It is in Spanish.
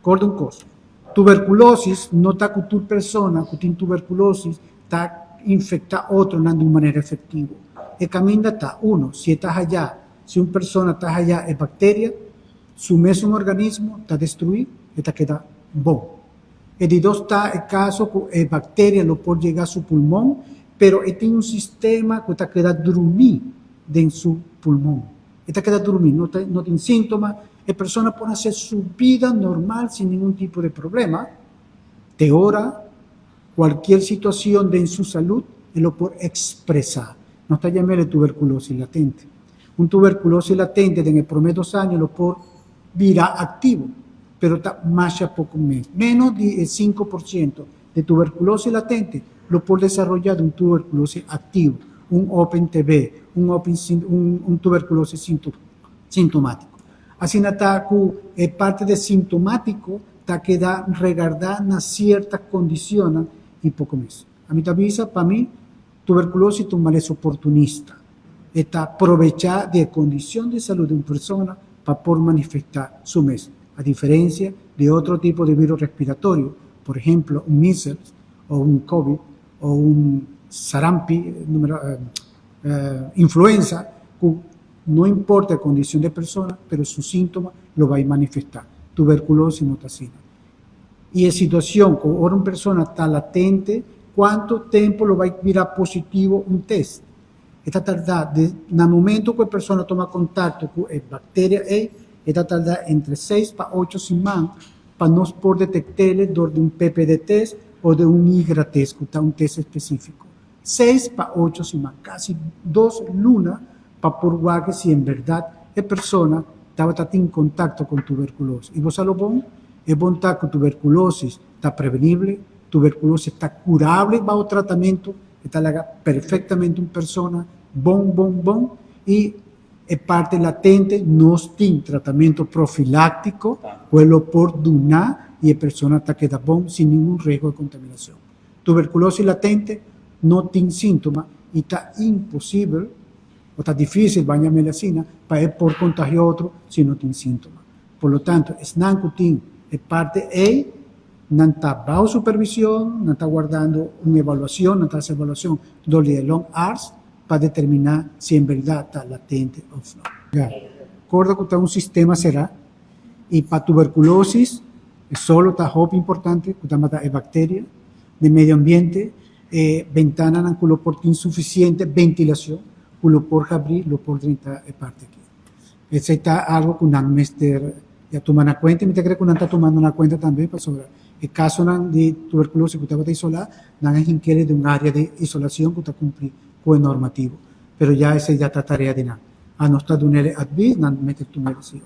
Recorda un cosa. Tuberculosis no está con tu persona que tiene tuberculosis, está infecta otro de una manera efectiva. El camino está, uno, si estás allá, si una persona está allá, es bacteria, sumes un organismo, está destruido, está queda bom. El de dos está el caso que bacteria lo puede llegar a su pulmón, pero tiene un sistema que está queda dormir en su pulmón. Está queda dormir, no tiene síntomas, la persona puede hacer su vida normal sin ningún tipo de problema. De ahora, cualquier situación de en su salud, él lo puede expresar. No está llamando tuberculosis latente. Un tuberculosis latente en el promedio de 2 años lo puede virar activo, pero está más a poco menos del 5% de tuberculosis latente lo puede desarrollar un tuberculosis activo, un Open TB, un tuberculosis sintomático. Así está parte de sintomático está queda regardar en ciertas condiciones y poco más. A mí te avisa, para mí, tuberculosis es un mal oportunista. Está aprovechar de condición de salud de una persona para por manifestar su mes. A diferencia de otro tipo de virus respiratorio, por ejemplo, un measles o un COVID o un sarampi, influenza, no importa la condición de persona, pero su síntoma lo va a manifestar. Tuberculosis no está así. Y en situación con una persona está latente, ¿cuánto tiempo lo va a virar positivo un test? Esta tardada, en el momento que la persona toma contacto con la bacteria esta tardada entre 6 para 8 semanas para no poder detectarle de un PPD test o de un IGRA test, que está un test específico. 6 para 8 semanas, casi 2 lunas para probar que si en verdad la persona estaba en contacto con tuberculosis. Y vos a lo bon, es bon estar con tuberculosis, está prevenible, tuberculosis está curable bajo tratamiento, está perfectamente una persona, bon, y es parte latente, no tiene tratamiento profiláctico, puede por donar y la persona está queda bon sin ningún riesgo de contaminación. Tuberculosis latente no tiene síntomas y está imposible, o está difícil bañar medicina para ir por contagio a otro si no tiene síntomas. Por lo tanto, es nancutín, es parte A, no está bajo supervisión, no está guardando una evaluación, no está haciendo evaluación de long hours para determinar si en verdad está latente o no. Recuerda que está un sistema será y para tuberculosis solo está hope importante, que está matando bacteria de medio ambiente, ventana no por insuficiente ventilación, lo por abrir, lo por 30 parte aquí. Ese está algo que un mester ya toman a cuenta, y me te creo que uno está tomando una cuenta también para sobre el caso de tuberculosis que usted va a isolar, no es inquiere de un área de isolación que usted cumplir con el normativo, pero ya esa ya está tarea de nada. A no estar de un advis, no mete tu medicina.